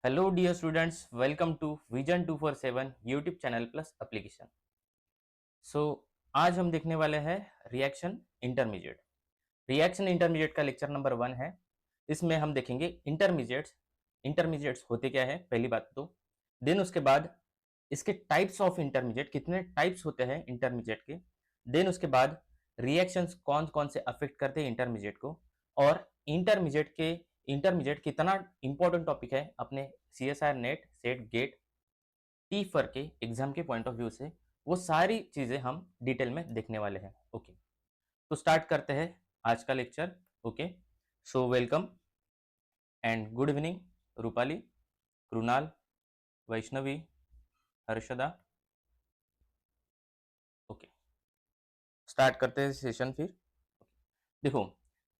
Hello dear students, welcome to vision 247 YouTube channel plus application. So आज हम देखने वाले हैं रिएक्शन इंटरमीडिएट। रिएक्शन इंटरमीडिएट का लेक्चर नंबर 1 है। इसमें हम देखेंगे इंटरमीडिएट्स। इंटरमीडिएट्स होते क्या है, पहली बात तो। देन उसके बाद इसके टाइप्स ऑफ इंटरमीडिएट, कितने टाइप्स होते हैं इंटरमीडिएट के। देन उसके बाद रिएक्शंस कौन कौन से अफेक्ट करते हैं इंटरमीडिएट को, और इंटरमीडिएट कितना इंपॉर्टेंट टॉपिक है अपने CSIR net set gate TIFR के एग्जाम के पॉइंट ऑफ व्यू से, वो सारी चीजें हम डिटेल में देखने वाले हैं। ओके, तो स्टार्ट करते हैं आज का lecture. Okay, so welcome and good evening Rupali, Krunal, Vaishnavi, Harshada. Okay, start करते हैं सेशन फिर। देखो,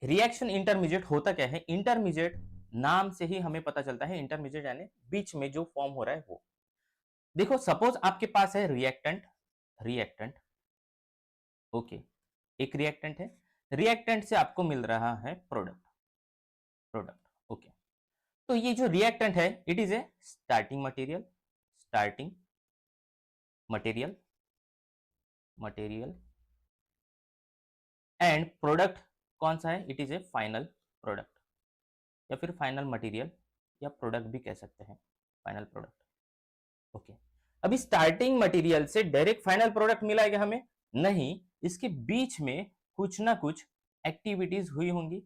रिएक्शन इंटरमीडिएट होता क्या है। इंटरमीडिएट नाम से ही हमें पता चलता है, इंटरमीडिएट यानी बीच में जो फॉर्म हो रहा है वो। देखो, सपोज आपके पास है रिएक्टेंट। रिएक्टेंट, ओके, एक रिएक्टेंट है। रिएक्टेंट से आपको मिल रहा है प्रोडक्ट। Product, okay. तो ये जो रिएक्टेंट है, it is A starting material. Starting material, material and product कौन सा है, it is A final product, या फिर फाइनल मटेरियल, या प्रोडक्ट भी कह सकते हैं, फाइनल प्रोडक्ट। ओके, अभी स्टार्टिंग मटेरियल से डायरेक्ट फाइनल प्रोडक्ट मिला है क्या हमें? नहीं, इसके बीच में कुछ ना कुछ एक्टिविटीज हुई होंगी।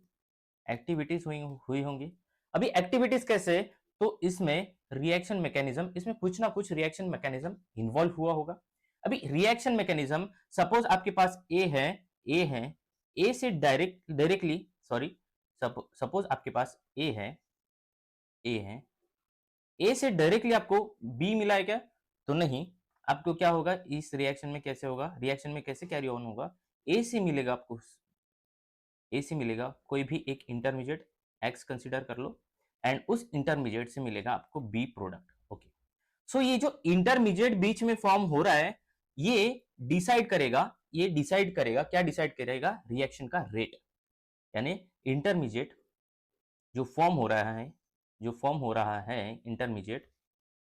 एक्टिविटीज हुई होंगी। अभी एक्टिविटीज कैसे? तो इसमें रिएक्शन मैकेनिज्म, इसमें कुछ ना कुछ रिएक्शन मैकेनिज्म इन्वॉल्व हुआ होगा। अभी रिएक्शन मैकेनिज्म, सपोज आपके पास ए है, ए है, ए से डायरेक्टली सॉरी, सपोज आपके पास ए है, ए है, ए से डायरेक्टली आपको बी मिला है क्या? तो नहीं। आपको क्या होगा इस रिएक्शन में, कैसे होगा, रिएक्शन में कैसे कैरी ऑन होगा? ए से मिलेगा आपको, ए से मिलेगा कोई भी एक इंटरमीडिएट, एक्स कंसीडर कर लो, एंड उस इंटरमीडिएट से मिलेगा आपको बी प्रोडक्ट। ओके, सो ये जो इंटरमीडिएट बीच में फॉर्म हो रहा है, ये डिसाइड करेगा, ये डिसाइड करेगा, क्या डिसाइड करेगा? रिएक्शन का रेट। यानी इंटरमीडिएट जो फॉर्म हो रहा है, जो फॉर्म हो रहा है इंटरमीडिएट,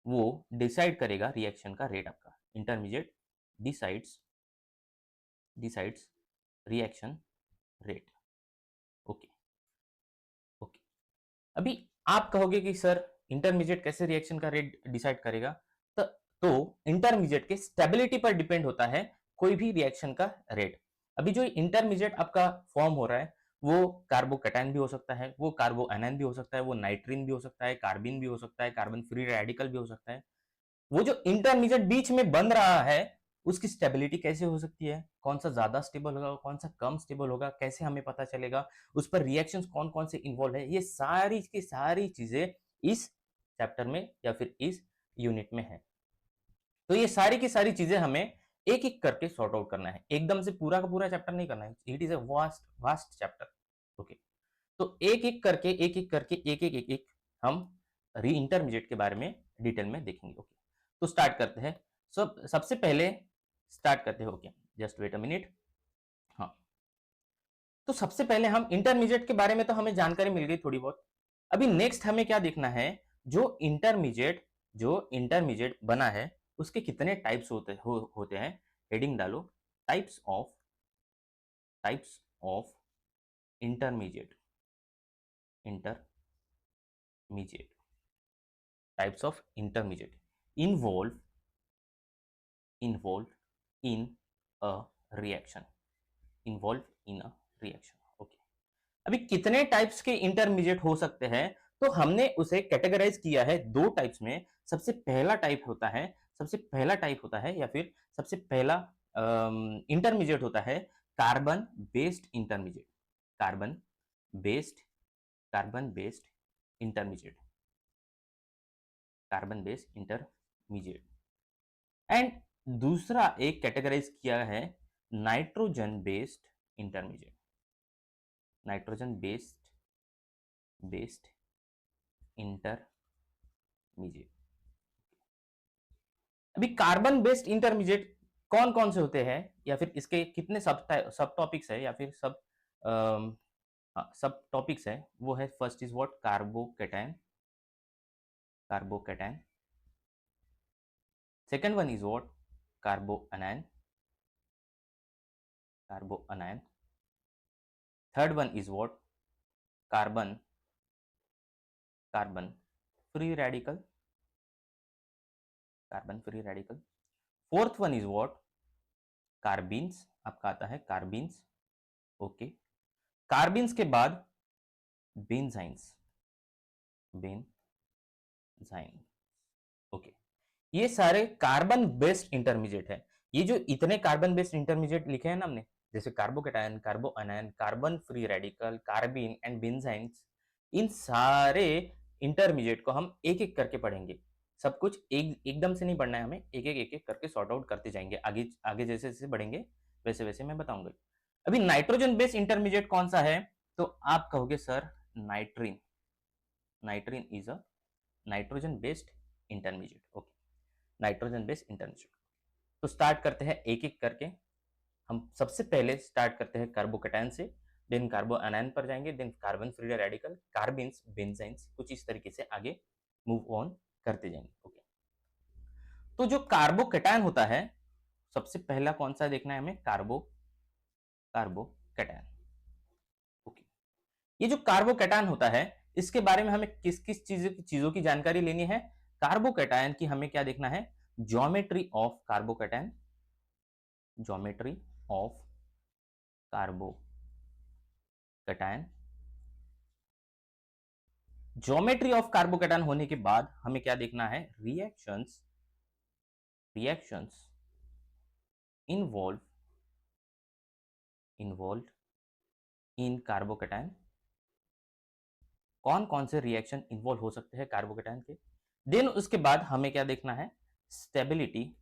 वो डिसाइड करेगा रिएक्शन का रेट आपका। Intermediate decides, decides reaction rate. Okay, okay. अभी आप कहोगे कि सर इंटरमीडिएट कैसे रिएक्शन का रेट डिसाइड करेगा? तो इंटरमीडिएट के स्टेबिलिटी पर डिपेंड होता है कोई भी रिएक्शन का रेट। अभी जो इंटरमीडिएट आपका फॉर्म हो रहा है, वो कार्बोकैटायन भी हो सकता है, वो कार्बो एनायन भी हो सकता है, वो नाइट्रीन भी हो सकता है, कार्बिन भी हो सकता है, कार्बन फ्री रेडिकल भी हो सकता है। वो जो इंटरमीडिएट बीच में बन रहा है, उसकी स्टेबिलिटी कैसे हो सकती है, कौन सा ज्यादा स्टेबल होगा, कौन सा कम स्टेबल होगा, कैसे हमें पता चलेगा, उस पर रिएक्शंस कौन कौन से इन्वॉल्व है, ये सारी की सारी चीजें इस चैप्टर में या फिर इस यूनिट में है। तो ये सारी की सारी चीजें हमें एक एक करके सॉर्ट आउट करना है, एकदम से पूरा का पूरा चैप्टर नहीं करना है। It is a vast vast chapter. Okay, तो एक एक करके, एक एक करके, एक एक हम री इंटरमीडिएट के बारे में डिटेल में देखेंगे। ओके, तो स्टार्ट करते हैं। सबसे पहले स्टार्ट करते हैं। Okay, just wait a minute. हाँ, तो सबसे पहले हम इंटरमीडिएट के बारे में तो हमें जानकारी मिल गई थोड़ी बहुत। अभी नेक्स्ट हमें क्या देखना है, जो इंटरमीडिएट बना है, उसके कितने टाइप्स होते हैं। हेडिंग डालो, types of, types of intermediate, intermediate, types of intermediate involve, involve in a reaction, involve in a reaction. Okay, अभी कितने टाइप्स के इंटरमीडिएट हो सकते हैं, तो हमने उसे कैटेगराइज किया है दो टाइप्स में। सबसे पहला टाइप होता है, सबसे पहला टाइप होता है, या फिर सबसे पहला इंटरमीडिएट होता है carbon based intermediate. Carbon based, carbon based intermediate, carbon based intermediate. And दूसरा एक कैटेगराइज किया है nitrogen based intermediate, nitrogen based, based intermediate. अभी कार्बन बेस्ड इंटरमीडिएट कौन कौन से होते हैं, या फिर इसके कितने सब टॉपिक्स है, या फिर सब टॉपिक्स है, वो है first is what, carbocation, carbocation. Second one is what? Carboanion. Carboanion. Third one is what? Carbon. Carbon free radical. Carbon free radical. Fourth one is what? Carbines. आपका आता है carbines. ओके. कार्बिन्स के बाद बेंजाइन्स. बेंजाइन. ओके. ये सारे carbon based intermediate है. ये जो इतने कार्बन बेस्ड इंटरमीडिएट लिखे हैं ना हमने, जैसे carbocation, carbanion, carbon free radical, carbene and benzynes, इन सारे इंटरमीडिएट को हम एक एक करके पढ़ेंगे. सब कुछ एकदम से नहीं पढ़ना है हमें, एक एक करके सॉर्ट आउट करते जाएंगे. आगे आगे जैसे जैसे बढ़ेंगे वैसे वैसे मैं बताऊंगा. अभी नाइट्रोजन बेस्ड इंटरमीडिएट कौन सा है, तो आप कहोगे sir नाइट्रीन. नाइट्रीन is a nitrogen based intermediate. Okay, nitrogen based intermediate. तो स्टार्ट करते हैं एक एक करके. हम सबसे पहले स्टार्ट करते हैं कार्बोकेटायन से, देन कार्बोअनायन पर जाएंगे, देन कार्बन फ्री रेडिकल, कार्बिन्स, बेंजाइन्स, कुछ इस तरीके से आगे मूव ऑन करते जाएंगे. ओके. तो जो कार्बोकेटायन होता है, सबसे पहला कौन सा देखना है हमें? कार्बोकेटायन. ओके. ये जो कार्बोकेटायन होता है, इसके बारे में हमें किस किस चीजों की जानकारी लेनी है? कार्बोकेटायन की हमें क्या देखना है? Geometry of carbocation. Geometry of carbocation. Geometry of carbocation होने के बाद हमें क्या देखना है? Reactions involve in carbocation. कौन कौन से रिएक्शन इन्वॉल्व हो सकते हैं कार्बोकेटायन के. देन उसके बाद हमें क्या देखना है? Stability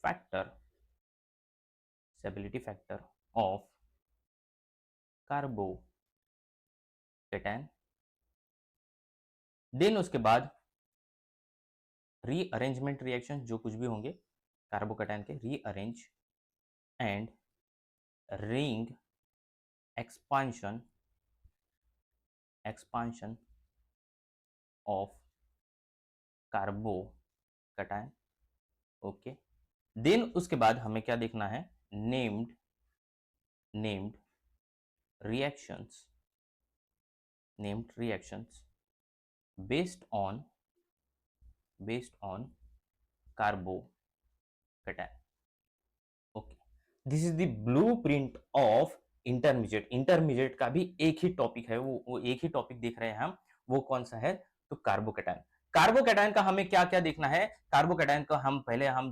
factor of carbocation. Then उसके बाद रीअरेंजमेंट रिएक्शन, जो कुछ भी होंगे कार्बोकेटायन के, rearrange and ring expansion of carbocation. Okay. Then उसके बाद हमें क्या देखना है? Named reactions based on carbocation. Okay. This is the blueprint of intermediate का भी एक ही टॉपिक है, वो एक ही टॉपिक देख रहे हैं हम. वो कौन सा है? तो कार्बोकेटायन का हमें क्या क्या देखना है? कार्बोकेटायन का हम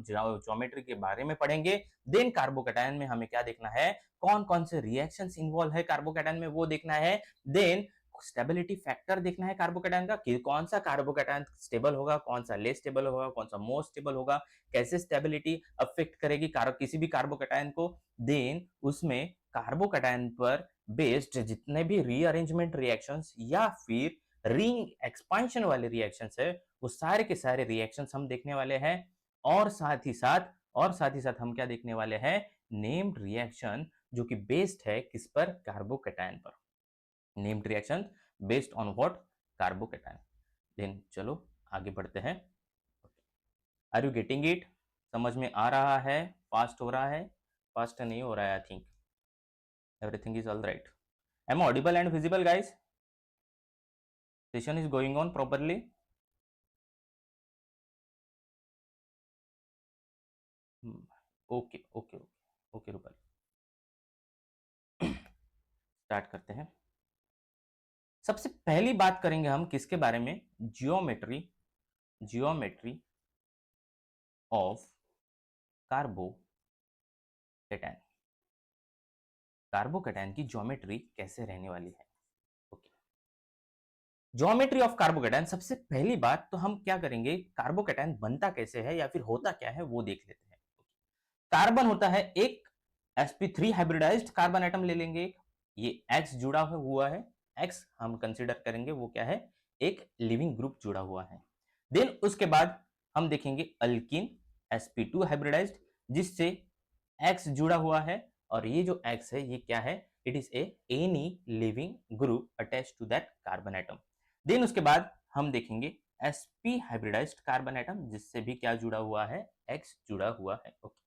ज्योमेट्री के बारे में पढ़ेंगे. देन कार्बोकेटायन में हमें क्या देखना है? कौन कौन से रिएक्शंस इन्वॉल्व है कार्बोकेटायन में, वो देखना है. देन स्टेबिलिटी फैक्टर देखना है कार्बोकेटायन का, कि कौन सा कार्बोकेटायन स्टेबल होगा, कौन सा लेस स्टेबल होगा, कौन सा मोर स्टेबल होगा, कैसे स्टेबिलिटी अफेक्ट करेगी किसी भी कार्बोकेटायन को. देन उसमें कार्बोकेटायन पर बेस्ड जितने भी रीअरेंजमेंट रिएक्शंस या फिर रिंग एक्सपांशन वाले रिएक्शंस है, वो सारे के सारे रिएक्शंस हम देखने वाले हैं. और साथ ही साथ हम क्या देखने वाले हैं? नेम्ड रिएक्शन, जो कि बेस्ड है किस पर? कार्बोकेटायन पर. Named reaction based on what? Carbocation. Then चलो आगे बढ़ते हैं. Are you getting it? समझ में आ रहा है? फास्ट हो रहा है? फास्ट नहीं हो रहा है. I think everything is all right. Am I audible and visible, guys? Session is going on properly. Okay, Rupali. Start करते हैं. सबसे पहली बात करेंगे हम किसके बारे में? Geometry of carbocation. कार्बोकेटायन की ज्योमेट्री कैसे रहने वाली है. ओके. Geometry of carbocation. सबसे पहली बात तो हम क्या करेंगे? कार्बोकेटायन बनता कैसे है या फिर होता क्या है वो देख लेते हैं. कार्बन होता है एक sp3 हाइब्रिडाइज्ड कार्बन एटम ले लेंगे. ये X जुड़ा हुआ है. X हम कंसीडर करेंगे वो क्या है? एक लिविंग ग्रुप जुड़ा हुआ है. देन उसके बाद हम देखेंगे अल्कीन sp2 हाइब्रिडाइज्ड, जिससे X जुड़ा हुआ है. और ये जो X है ये क्या है? It is a any leaving group attach to that carbon atom. Then उसके बाद हम देखेंगे sp हाइब्रिडाइज्ड कार्बन एटम, जिससे भी क्या जुड़ा हुआ है, x जुड़ा हुआ है। ओके,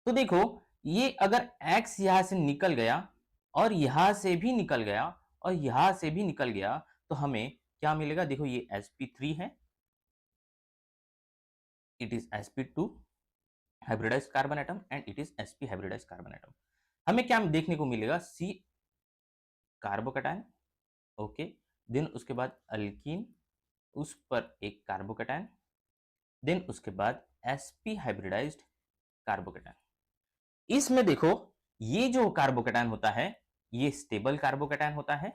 तो देखो ये अगर x यहां से निकल गया और यहां से भी निकल गया और यहां से भी निकल गया तो हमें क्या मिलेगा, देखो ये sp3 है, it is sp2 hybridised carbon atom and it is sp hybridised carbon atom. हमें क्या देखने को मिलेगा, C कार्बोकैटायन, ओके, देन उसके बाद अल्कीन, उस पर एक कार्बोकैटायन, देन उसके बाद sp हाइब्रिडाइज्ड कार्बोकैटायन। इसमें देखो ये जो कार्बोकैटायन होता है ये स्टेबल कार्बोकैटायन होता है,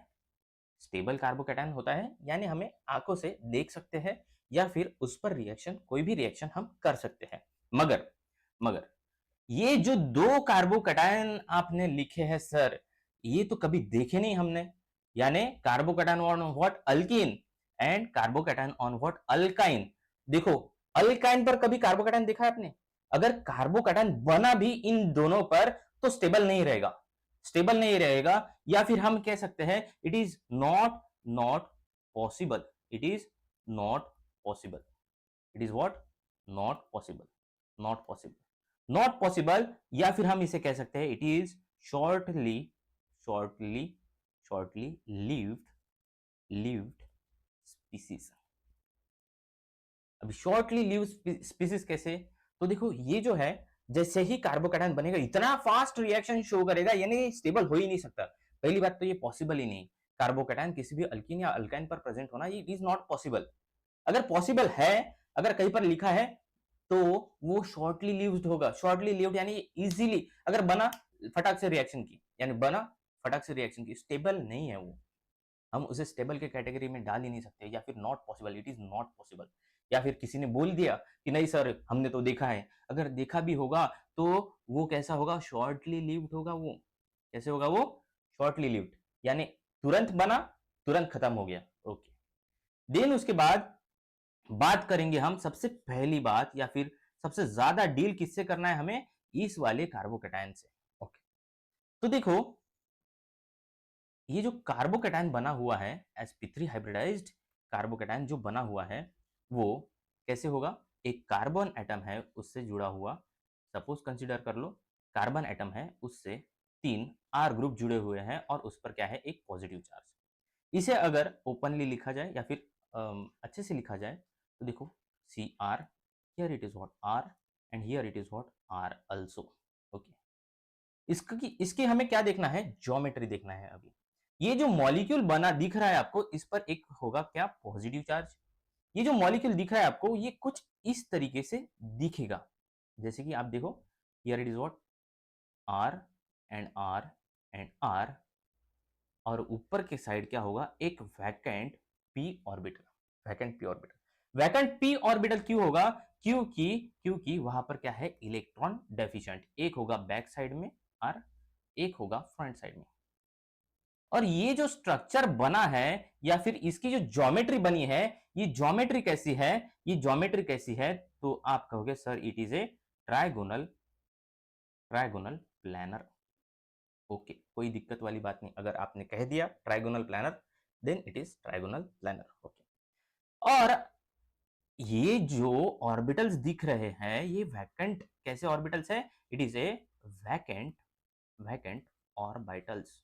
स्टेबल कार्बोकैटायन होता है, यानी हमें आंखों से देख सकते हैं या फिर उस पर रिएक्शन, कोई भी रिएक्शन हम कर सकते हैं। मगर मगर ये जो दो कार्बोकैटायन आपने लिखे हैं सर, ये तो कभी देखे नहीं हमने, यानी carbocation on what, alkyne, and carbocation on what, alkyne. देखो अल्काइन पर कभी कार्बोकैटायन देखा है आपने? अगर कार्बोकैटायन बना भी इन दोनों पर तो स्टेबल नहीं रहेगा, स्टेबल नहीं रहेगा, या फिर हम कह सकते हैं it is not not possible, it is not possible, it is what, not possible, not possible, not possible, या फिर हम इसे कह सकते हैं it is shortly shortly shortly lived lived species. अभी शॉर्टली लिव्ड स्पीसीज कैसे, तो देखो ये जो है जैसे ही कार्बोकैटायन बनेगा इतना फास्ट रिएक्शन शो करेगा, यानी स्टेबल हो ही नहीं सकता। पहली बात तो ये पॉसिबल ही नहीं, कार्बोकैटायन किसी भी अल्कीन या अल्काइन पर प्रेजेंट होना, ये इज नॉट पॉसिबल। अगर पॉसिबल है, अगर कहीं पर लिखा है तो वो शॉर्टली लिव्ड होगा, शॉर्टली लिव्ड यानी इजीली अगर बना फटाक से रिएक्शन की, यानी बना फटाक से रिएक्शन की, स्टेबल नहीं है वो, हम उसे स्टेबल के कैटेगरी में डाल ही नहीं सकते, या फिर not possible, it is not possible. या फिर किसी ने बोल दिया कि नहीं सर हमने तो देखा है, अगर देखा भी होगा तो वो कैसा होगा, शॉर्टली लिव्ड होगा, वो कैसे होगा, वो शॉर्टली लिव्ड, यानी तुरंत बना तुरंत खत्म हो गया। ओके, देन उसके बाद बात करेंगे हम सबसे पहली बात, या फिर सबसे ज्यादा डील किससे करना है हमें, इस वाले कार्बोकैटायन से। ओके, तो देखो ये जो कार्बोकैटायन बना हुआ है, sp3 हाइब्रिडाइज्ड कार्बोकैटायन जो बना हुआ है वो कैसे होगा, एक कार्बन एटम है उससे जुड़ा हुआ, सपोज कंसीडर कर लो कार्बन एटम है उससे 3 R ग्रुप जुड़े हुए हैं और उस पर क्या है, एक पॉजिटिव चार्ज। इसे अगर ओपनली लिखा जाए या फिर अच्छे से लिखा जाए तो देखो Cr, here it is what R and here it is what R also. Okay, इसकी हमें क्या देखना है, ज्योमेट्री देखना है। अभी ये जो मॉलिक्यूल बना दिख रहा है आपको, इस पर एक होगा क्या, पॉजिटिव चार्ज। ये जो मॉलिक्यूल दिख रहा है आपको ये कुछ इस तरीके से दिखेगा, जैसे कि आप देखो here it is what R and R and R, और ऊपर के साइड क्या होगा, एक vacant p orbital, vacant p orbital. Vacant p orbital क्यों होगा, क्योंकि क्योंकि वहां पर क्या है, इलेक्ट्रॉन डेफिशिएंट, एक होगा बैक साइड में आर, एक होगा फ्रंट साइड में। और ये जो स्ट्रक्चर बना है या फिर इसकी जो ज्योमेट्री बनी है, ये ज्योमेट्री कैसी है, ये ज्योमेट्री कैसी है, तो आप कहोगे sir it is a trigonal, trigonal planar. Okay, कोई दिक्कत वाली बात नहीं, अगर आपने कह दिया trigonal planar then it is trigonal planar. Okay, और ये जो ऑर्बिटल्स दिख रहे हैं ये वैकेंट कैसे ऑर्बिटल्स है, it is A vacant, vacant orbitals,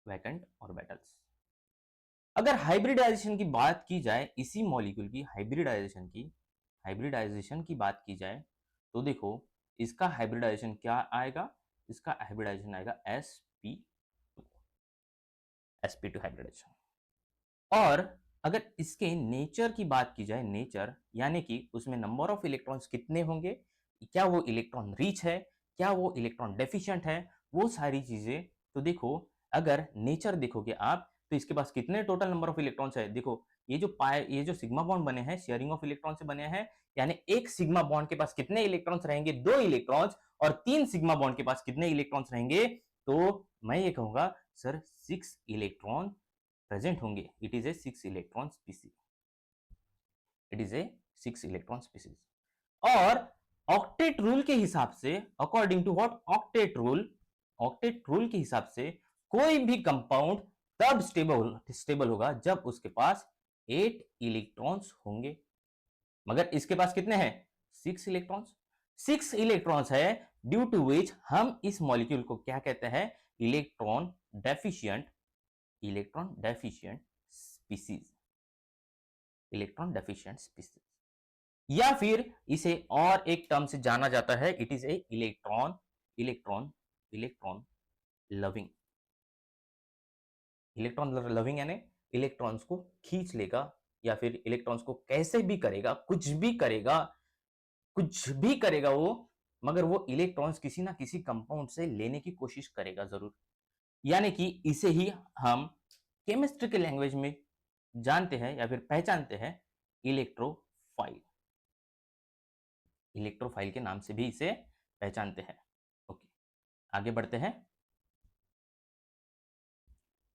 vacant orbitals. अगर हाइब्रिडाइजेशन की बात की जाए, इसी मॉलिक्यूल की हाइब्रिडाइजेशन की, हाइब्रिडाइजेशन की बात की जाए तो देखो इसका हाइब्रिडाइजेशन क्या आएगा, इसका हाइब्रिडाइजेशन आएगा sp2, sp2 हाइब्रिडाइजेशन। और अगर इसके नेचर की बात की जाए, नेचर यानी कि उसमें नंबर ऑफ इलेक्ट्रॉन्स कितने होंगे, क्या वो इलेक्ट्रॉन रिच है, क्या वो इलेक्ट्रॉन डेफिशिएंट है, वो सारी चीजें। तो देखो अगर नेचर देखोगे आप तो इसके पास कितने टोटल नंबर ऑफ इलेक्ट्रॉन्स है, देखो ये जो पाए, ये जो सिग्मा बॉन्ड बने हैं शेयरिंग ऑफ इलेक्ट्रॉन से बने हैं, यानी एक सिग्मा बॉन्ड के पास कितने इलेक्ट्रॉन्स रहेंगे, 2 इलेक्ट्रॉन्स, और 3 सिग्मा बॉन्ड के पास कितने इलेक्ट्रॉन्स रहेंगे, तो मैं ये कहूंगा सर 6 इलेक्ट्रॉन प्रेजेंट होंगे, it is a 6 electron species, it is a 6 electron species. और ऑक्टेट रूल के हिसाब से, according to what, octet rule, octet rule के हिसाब से कोई भी कंपाउंड तब स्टेबल होगा जब उसके पास 8 इलेक्ट्रॉन्स होंगे। मगर इसके पास कितने हैं? 6 इलेक्ट्रॉन्स। 6 इलेक्ट्रॉन्स है, ड्यू टू विच हम इस मॉलिक्यूल को क्या कहते हैं? Electron deficient, electron deficient species, electron deficient species. या फिर इसे और एक टर्म से जाना जाता है, it is A electron electron electron loving. Electron loving यानी इलेक्ट्रॉन्स को खींच लेगा या फिर इलेक्ट्रॉन्स को कैसे भी करेगा, कुछ भी करेगा, कुछ भी करेगा वो, मगर वो इलेक्ट्रॉन्स किसी ना किसी कंपाउंड से लेने की कोशिश करेगा जरूर। यानी कि इसे ही हम केमिस्ट्री के लैंग्वेज में जानते हैं या फिर पहचानते हैं इलेक्ट्रोफाइल। इलेक्ट्रोफाइल के नाम से भी इसे पहचानते हैं। ओके, आगे बढ़ते हैं।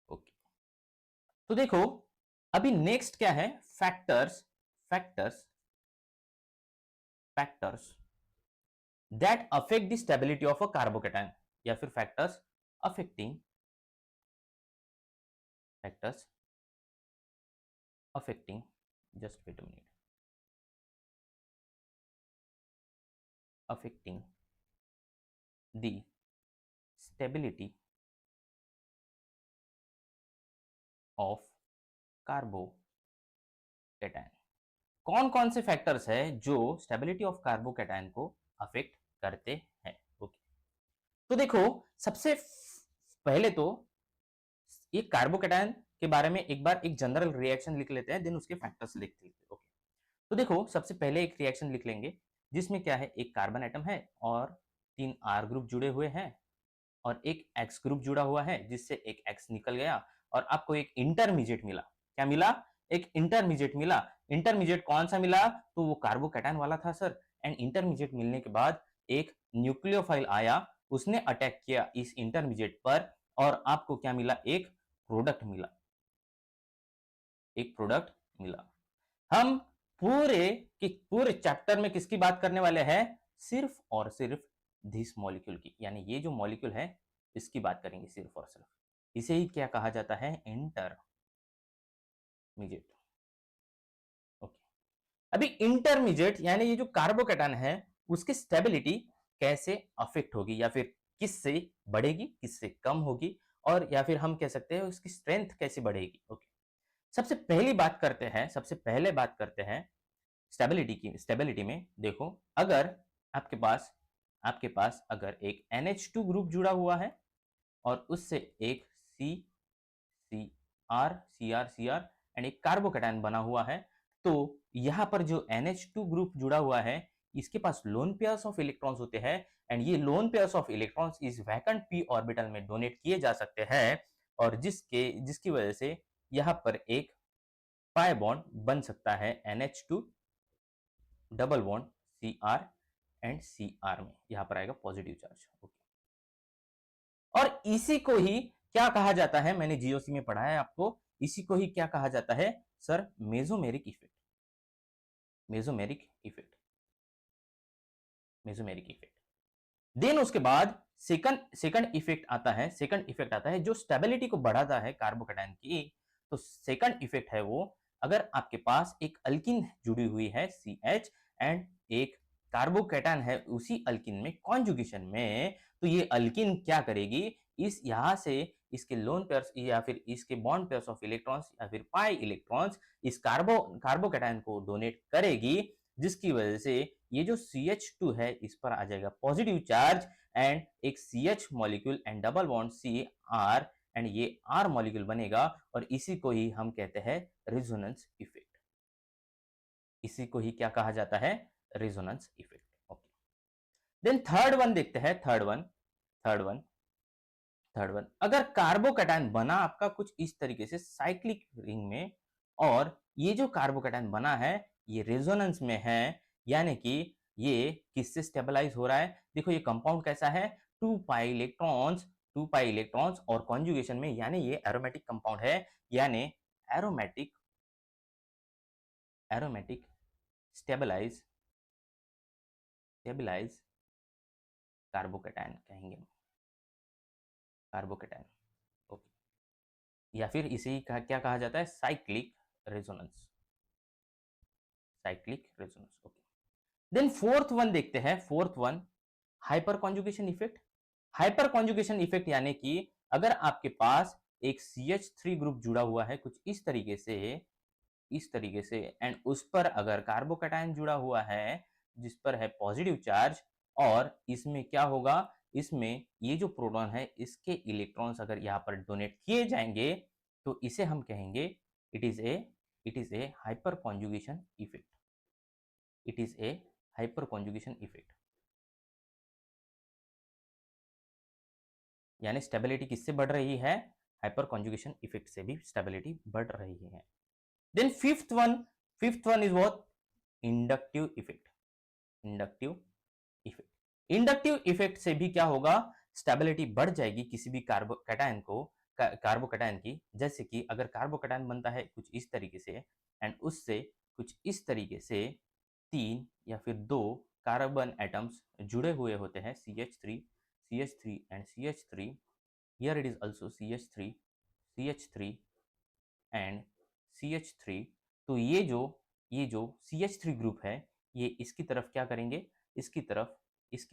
ओके, तो देखो अभी नेक्स्ट क्या है? Factors, factors factors that affect the stability of a carbocation, या फिर factors affecting, factors affecting, just wait a minute, affecting the stability of carbocation. कौन कौन से फैक्टर्स है जो स्टेबिलिटी ऑफ कार्बोकेटायन को अफेक्ट करते हैं? ओके, तो देखो सबसे पहले तो ये कार्बोकेटायन के बारे में एक बार एक जनरल रिएक्शन लिख लेते हैं, देन उसके फैक्टर्स लिखते हैं। ओके, तो देखो सबसे पहले एक रिएक्शन लिख लेंगे जिसमें क्या है, एक कार्बन एटम है और 3 R ग्रुप जुड़े हुए हैं और एक X ग्रुप जुड़ा हुआ है जिससे एक X निकल गया और आपको एक इंटरमीडिएट मिला। क्या मिला? एक इंटरमीडिएट मिला। इंटरमीडिएट कौन सा मिला? तो वो कार्बोकैटायन वाला था सर। एंड इंटरमीडिएट मिलने के बाद एक न्यूक्लियोफाइल आया, उसने अटैक किया इस इंटरमीडिएट पर और आपको क्या मिला? एक प्रोडक्ट मिला, एक प्रोडक्ट मिला। हम पूरे चैप्टर में किसकी बात करने वाले हैं? सिर्फ और सिर्फ दिस मॉलिक्यूल की, यानी ये जो मॉलिक्यूल है इसकी बात करेंगे सिर्फ और सिर्फ। इसे ही क्या कहा जाता है? इंटरमीडिएट। ओके, अभी इंटरमीडिएट यानी ये जो कार्बोकेटायन है उसकी स्टेबिलिटी कैसे अफेक्ट होगी या फिर किससे बढ़ेगी, किससे कम होगी, और या फिर हम कह सकते हैं उसकी स्ट्रेंथ कैसे बढ़ेगी। ओके, सबसे पहली बात करते हैं, सबसे पहले बात करते हैं स्टेबिलिटी की। स्टेबिलिटी में देखो, अगर आपके पास अगर एक NH2 ग्रुप जुड़ा हुआ है और उससे एक CR एंड एक कार्बोकेटायन बना हुआ है, तो यहाँ पर जो NH2 ग्रुप जुड़ा हुआ है इसके पास लोन पेयर्स ऑफ इलेक्ट्रॉन्स होते हैं एंड ये लोन पेयर्स ऑफ इलेक्ट्रॉन्स इस वैकेंट p ऑर्बिटल में डोनेट किए जा सकते हैं और जिसकी वजह से यहाँ पर एक पाई बॉन्ड बन सकता है NH2 double bond Cr and Cr में, यहां पर आएगा पॉजिटिव चार्ज। ओके, और इसी को ही क्या कहा जाता है? मैंने जीओसी में पढ़ा है आपको, इसी को ही क्या कहा जाता है sir? Mesomeric effect. Mesomeric effect, mesomeric effect. Then उसके बाद सेकंड इफेक्ट आता है, सेकंड इफेक्ट आता है जो स्टेबिलिटी को बढ़ाता है कार्बोकेटायन की। तो सेकंड इफेक्ट है वो, अगर आपके पास एक अल्किन जुड़ी हुई है CH एंड एक कार्बोकेटायन है उसी अल्किन में कॉन्जुगेशन में, तो ये अल्किन क्या करेगी? इस यहां से इसके लोन पेयर्स या फिर इसके बॉन्ड पेयर्स ऑफ इलेक्ट्रॉन्स या फिर पाई इलेक्ट्रॉन्स इस कार्बोकेटायन को डोनेट करेगी, जिसकी वजह से ये जो CH2 है इस पर आ जाएगा पॉजिटिव चार्ज एंड एक CH molecule and double bond Cr and ये R मॉलिक्यूल बनेगा और इसी को ही हम कहते हैं रेजोनेंस इफेक्ट। इसी को ही क्या कहा जाता है? Resonance effect. Okay, then third one देखते हैं। थर्ड वन अगर कार्बोकैटायन बना आपका कुछ इस तरीके से साइक्लिक रिंग में और ये जो कार्बोकैटायन बना है ये रेजोनेंस में है, यानी कि ये किससे स्टेबलाइज हो रहा है? देखो ये कंपाउंड कैसा है? 2 पाई इलेक्ट्रॉन्स और कॉन्जुगेशन में, यानी ये एरोमेटिक कंपाउंड है, यानी aromatic aromatic stabilize stabilize carbocation कहेंगे। कार्बोकेटायन। ओके, या फिर इसे क्या कहा जाता है, cyclic resonance, cyclic resonance. Okay, then fourth one देखते हैं, fourth one hyperconjugation effect. Hyperconjugation effect यानी कि अगर आपके पास एक CH3 ग्रुप जुड़ा हुआ है कुछ इस तरीके से, इस तरीके से, एंड उस पर अगर कार्बोकैटायन जुड़ा हुआ है जिस पर है पॉजिटिव चार्ज, और इसमें क्या होगा, इसमें ये जो प्रोटॉन है इसके इलेक्ट्रॉन्स अगर यहाँ पर डोनेट किए जाएंगे तो इसे हम कहेंगे it is A, it is A hyper conjugation effect, it is A hyper conjugation effect. यानी स्टेबिलिटी किससे बढ़ रही है, हाइपर कॉन्जुगेशन इफेक्ट से भी स्टेबिलिटी बढ़ रही है। Then fifth one is what, inductive effect, inductive effect. Inductive effect से भी क्या होगा, स्टेबिलिटी बढ़ जाएगी किसी भी कार्बोकैटायन को, कार्बोकैटायन की। जैसे कि अगर कार्बोकैटायन बनता है कुछ इस तरीके से एंड उससे कुछ इस तरीके से तीन या फिर दो कार्बन एटम्स जुड़े हुए होते हैं, CH3, CH3 and CH3, here it is also CH3, CH3 and CH3। तो ये जो CH3 ग्रुप है ये इसकी तरफ क्या करेंगे, इसकी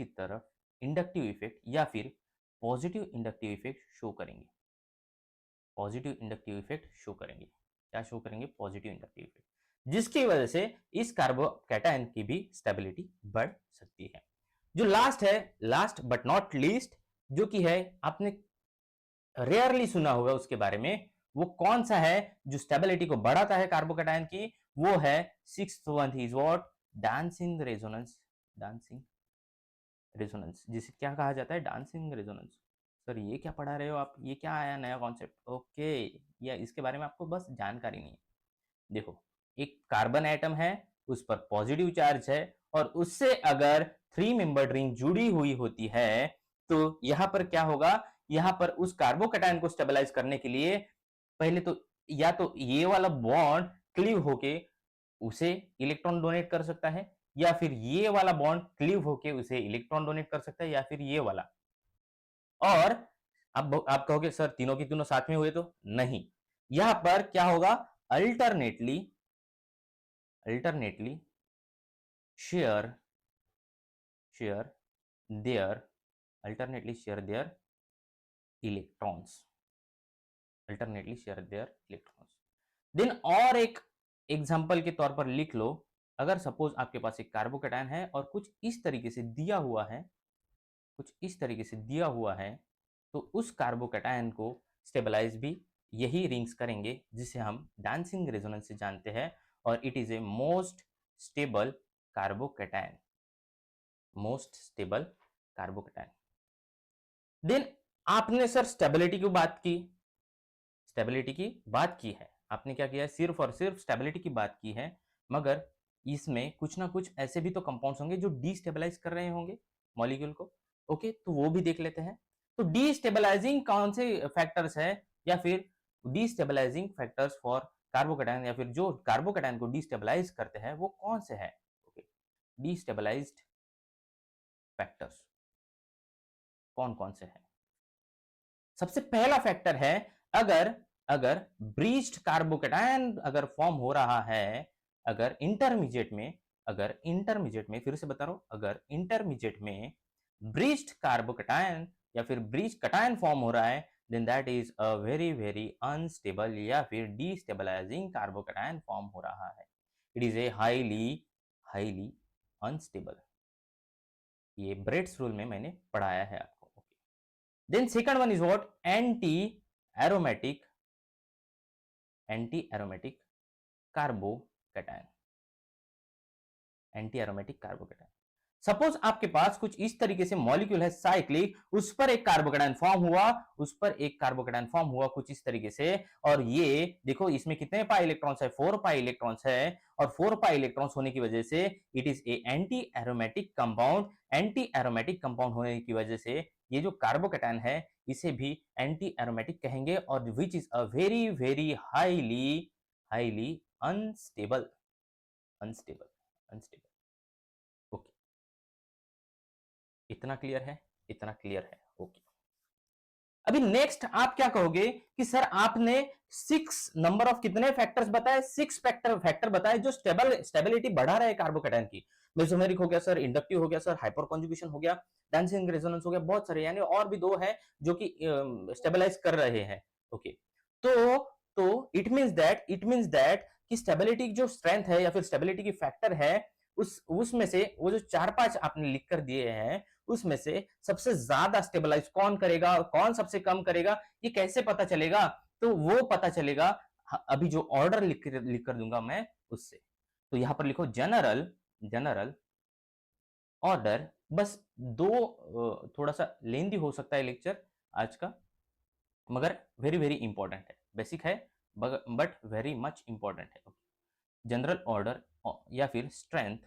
तरफ इंडक्टिव इफेक्ट या फिर पॉजिटिव इंडक्टिव इफेक्ट शो करेंगे, पॉजिटिव इंडक्टिव इफेक्ट शो करेंगे। क्या शो करेंगे, पॉजिटिव इंडक्टिव इफेक्ट, जिसकी वजह से इस कार्बोकैटायन की भी स्टेबिलिटी बढ़ सकती है। जो लास्ट है, लास्ट बट नॉट लीस्ट, जो कि है आपने रेयरली सुना होगा उसके बारे में, वो कौन सा है जो स्टेबिलिटी को बढ़ाता है कार्बोकैटायन की, वो है sixth one is what, dancing resonance, dancing resonance, जिसे क्या कहा जाता है, डांसिंग रेजोनेंस। सर ये क्या पढ़ा रहे हो आप, ये क्या आया नया कॉन्सेप्ट, ओके, या इसके बारे में आपको बस जानकारी नहीं है। देखो, एक कार्बन एटम है, उस पर पॉजिटिव चार्ज है, और उससे अगर 3 मेंबर्ड रिंग जुड़ी हुई होती है तो यहां पर क्या होगा, यहां पर उस कार्बोकैटायन को स्टेबलाइज करने के लिए पहले तो या तो ये वाला बॉन्ड क्लीव होके उसे इलेक्ट्रॉन डोनेट कर सकता है, या फिर ये वाला बॉन्ड क्लीव होके उसे इलेक्ट्रॉन डोनेट कर सकता है, या फिर ये वाला। और अब आप कहोगे सर तीनों की तीनों साथ में हुए तो नहीं, यहां पर क्या होगा, alternately, alternately share share their, alternately share their electrons, alternately share their electrons. Then और एक एग्जांपल के तौर पर लिख लो, अगर सपोज आपके पास एक कार्बोकैटायन है और कुछ इस तरीके से दिया हुआ है, कुछ इस तरीके से दिया हुआ है, तो उस कार्बोकैटायन को स्टेबलाइज भी यही रिंग्स करेंगे जिसे हम डांसिंग रेजोनेंस से जानते हैं, और it is a most stable carbocation, most stable carbocation. Then आपने सर स्टेबिलिटी की बात की, स्टेबिलिटी की बात की है, आपने क्या किया है, सिर्फ और सिर्फ स्टेबिलिटी की बात की है, मगर इसमें कुछ ना कुछ ऐसे भी तो कंपाउंड्स होंगे जो डीस्टेबलाइज कर रहे होंगे मॉलिक्यूल को। ओके, तो वो भी देख लेते हैं। तो डीस्टेबलाइजिंग कौन से फैक्टर्स है, या फिर डीस्टेबलाइजिंग फैक्टर्स फॉर कार्बोकैटायन, या फिर जो कार्बोकैटायन को डीस्टेबलाइज करते हैं वो कौन से है। ओके, डीस्टेबलाइज्ड फैक्टर्स कौन कौन से हैं। सबसे पहला फैक्टर है, अगर अगर ब्रीच्ड कार्बोकैटायन अगर फॉर्म हो रहा है, अगर इंटरमीडिएट में, अगर इंटरमीडिएट में, फिर से बता रहा हूं, अगर इंटरमीडिएट में ब्रीच्ड कार्बोकैटायन या फिर ब्रीच कटायन फॉर्म हो रहा है, then that is a very very unstable या फिर डीस्टेबलाइजिंग कार्बोकैटायन फॉर्म हो रहा है। It is a highly highly unstable. ये ब्रेड्स रूल में मैंने पढ़ाया है आपको। Then second one is what? Anti-aromatic, anti-aromatic carbocation, anti-aromatic carbocation। Suppose आपके पास कुछ इस तरीके से मॉलिक्यूल है साइक्लिक, उस पर एक कार्बोकेटायन फॉर्म हुआ, उस पर एक कार्बोकेटायन फॉर्म हुआ कुछ इस तरीके से, और ये देखो इसमें कितने पाई इलेक्ट्रॉन्स है, 4 पाई इलेक्ट्रॉन्स है, और 4 पाई इलेक्ट्रॉन्स होने की वजह से it is A anti aromatic compound. Anti aromatic compound होने की वजह से ये जो कार्बोकेटायन है इसे भी एंटी एरोमेटिक कहेंगे, और which is a very very highly highly unstable, unstable, unstable. Okay, इतना क्लियर है, इतना क्लियर है। ओके, अभी नेक्स्ट आप क्या कहोगे कि सर आपने 6 नंबर ऑफ कितने फैक्टर्स बताए, 6 फैक्टर बताए जो स्टेबिलिटी बढ़ा रहे कार्बोकेटाइन की। मेसोमेरिक हो गया सर, इंडक्टिव हो गया सर, हाइपर कॉन्जुगेशन हो गया, डांसिंग रेजोनेंस हो गया, बहुत सारे, यानी और भी 2 है जो कि स्टेबलाइज कर रहे हैं। ओके, तो इट मींस दैट कि स्टेबिलिटी जो स्ट्रेंथ है या फिर स्टेबिलिटी की फैक्टर है, उसमें से वो जो 4-5 आपने लिख कर दिए हैं, उसमें से सबसे ज्यादा स्टेबलाइज कौन करेगा और कौन सबसे कम करेगा, ये कैसे पता चलेगा? तो वो पता चलेगा अभी जो ऑर्डर लिख कर दूंगा मैं उससे। तो यहां पर लिखो जनरल ऑर्डर। बस थोड़ा सा लेंदी हो सकता है लेक्चर आज का, मगर वेरी वेरी इंपॉर्टेंट है, बेसिक है बट वेरी मच इंपॉर्टेंट है। जनरल ऑर्डर या फिर strength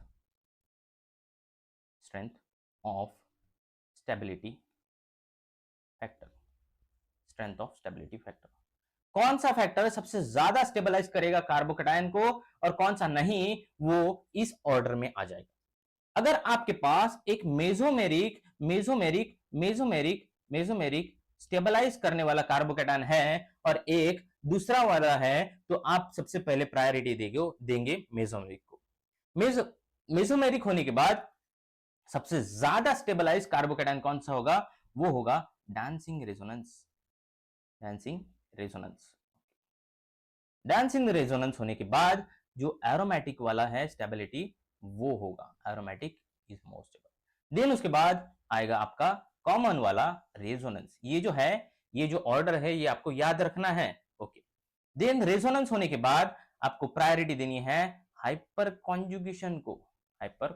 of stability factor, strength of stability factor, कौन सा फैक्टर सबसे ज्यादा स्टेबलाइज करेगा कार्बोकेटाइन को और कौन सा नहीं, वो इस ऑर्डर में आ जाएगा। अगर आपके पास एक मेसोमेरिक स्टेबलाइज करने वाला कार्बोकेटाइन है और एक दूसरा वाला है, तो आप सबसे पहले प्रायोरिटी देंगे मेसोमेरिक को। मेसोमेरिक होने के बाद सबसे ज्यादा स्टेबलाइज कार्बोकेटाइन कौन सा होगा, वो होगा डांसिंग रेजोनेंस होने के बाद जो एरोमेटिक वाला है स्टेबिलिटी, वो होगा aromatic is more stable. Then उसके बाद आएगा आपका कॉमन वाला रेजोनेंस। ये जो है, ये जो ऑर्डर है, ये आपको याद रखना है। ओके, देन रेजोनेंस होने के बाद आपको प्रायोरिटी देनी है हाइपर कॉन्जुगेशन को। हाइपर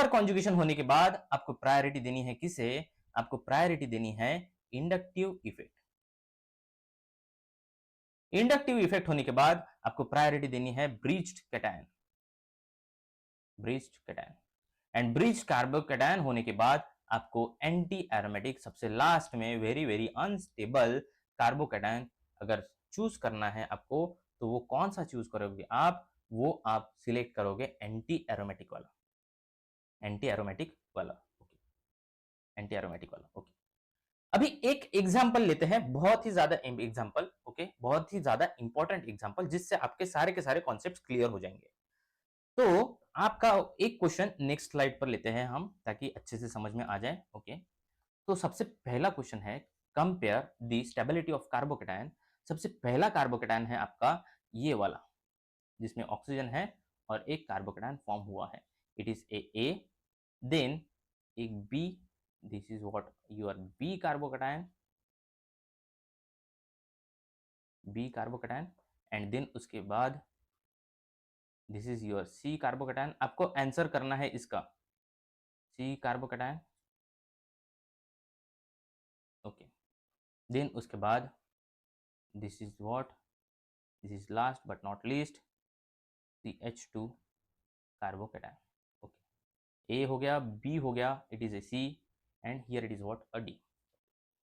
कॉन्जुगेशन होने के बाद आपको प्रायोरिटी देनी है किसे, आपको प्रायोरिटी देनी है इंडक्टिव इफेक्ट। इंडक्टिव इफेक्ट होने के बाद आपको प्रायोरिटी देनी है breached cation and breached carbocation होने के बाद आपको एंटी एरोमेटिक, सबसे लास्ट में वेरी वेरी अनस्टेबल कार्बोकैटायन अगर चूज करना है आपको, तो वो कौन सा चूज करोगे आप, वो आप सिलेक्ट करोगे एंटी एरोमेटिक वाला। ओके, अभी एक एग्जांपल लेते हैं, बहुत ही ज्यादा एग्जांपल, ओके, बहुत ही ज्यादा इंपॉर्टेंट एग्जांपल, जिससे आपके सारे के सारे कॉन्सेप्ट्स क्लियर हो जाएंगे। तो आपका एक क्वेश्चन नेक्स्ट स्लाइड पर लेते हैं हम, ताकि अच्छे से समझ में आ जाए। ओके, तो सबसे पहला क्वेश्चन है compare the stability of carbocation. सबसे पहला कार्बोकेटायन है आपका ये वाला, जिसमें ऑक्सीजन है और एक कार्बोकेटायन फॉर्म हुआ है। इट इज ए, देन एक B, this is what your B carbocation, and then उसके बाद this is your C carbocation. आपको आंसर करना है इसका, सी कार्बोकेटायन। ओके, देन उसके बाद this is what, this is last but not least CH2 carbocation. Okay, A हो गया, बी हो गया, it is A C, and here it is what a D.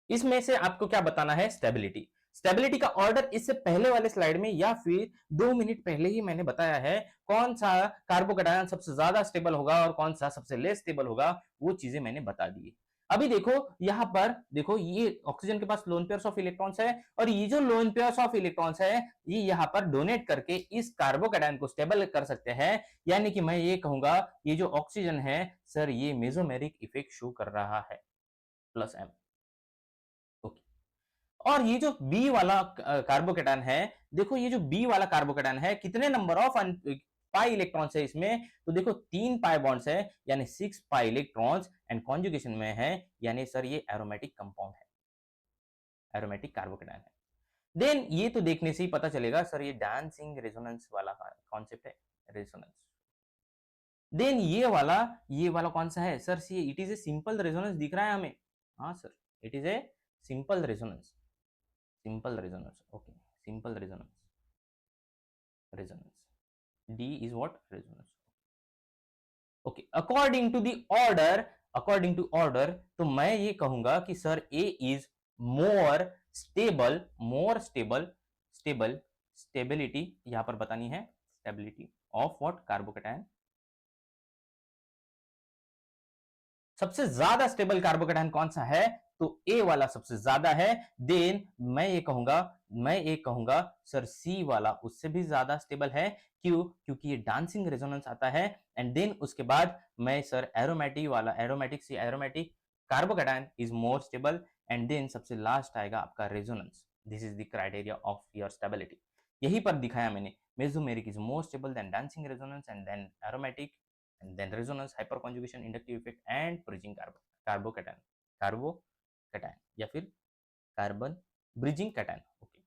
इसमें से आपको क्या बताना है, स्टेबिलिटी का ऑर्डर इससे पहले वाले स्लाइड में या फिर 2 मिनट पहले ही मैंने बताया है, कौन सा कार्बोकेटायन सबसे ज्यादा स्टेबल होगा और कौन सा सबसे लेस स्टेबल होगा, वो चीजें मैंने बता दी। अभी देखो यहां पर, देखो ये ऑक्सीजन के पास लोन पेयर्स ऑफ इलेक्ट्रॉन्स है, और ये जो लोन पेयर्स ऑफ इलेक्ट्रॉन्स है, ये यहां पर डोनेट करके इस कार्बोकेटायन को स्टेबल कर सकते हैं। यानी कि मैं ये कहूंगा, ये जो ऑक्सीजन है सर, ये मेसोमेरिक इफेक्ट शो कर रहा है, +M। और ये जो बी वाला कार्बोकेटायन है, देखो ये जो बी वाला कार्बोकेटायन है, कितने नंबर ऑफ पाई इलेक्ट्रॉन्स है इसमें, तो देखो 3 पाई बॉन्ड्स है, यानी 6 पाई इलेक्ट्रॉन्स, एंड कॉन्जुगेशन में है, यानी सर ये एरोमेटिक कंपाउंड है, एरोमेटिक कार्बोकेटायन है। देन ये तो देखने से ही पता चलेगा सर, ये डांसिंग रेजोनेंस वाला कॉन्सेप्ट है, रेजोनेंस। देन ये वाला कौन सा है sir, see, it is a simple resonance दिख रहा है हमें। हाँ sir, it is a simple resonance, okay, simple resonance, D is what, resonance। okay, according to order, तो मैं ये कहूंगा कि sir A is more stable stability यहां पर बतानी है, स्टेबिलिटी ऑफ व्हाट, कार्बोकेटायन, सबसे ज्यादा स्टेबल कार्बोकेटायन कौन सा है, तो ए वाला सबसे ज्यादा है। देन मैं ये कहूंगा सर सी वाला उससे भी ज्यादा स्टेबल है। क्यों? क्योंकि ये डांसिंग रेजोनेंस आता है। एंड देन उसके बाद मैं सर एरोमेटिक वाला, aromatic carbocation is more stable. And then सबसे लास्ट आएगा आपका resonance. This is the criteria of your stability. यही पर दिखाया मैंने, mesomeric is more stable than dancing resonance and then aromatic and then resonance, hyperconjugation, inductive effect and bridging carbocation या फिर carbon bridging cation. Okay,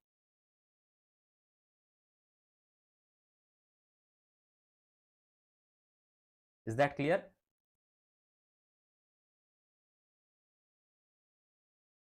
is that clear?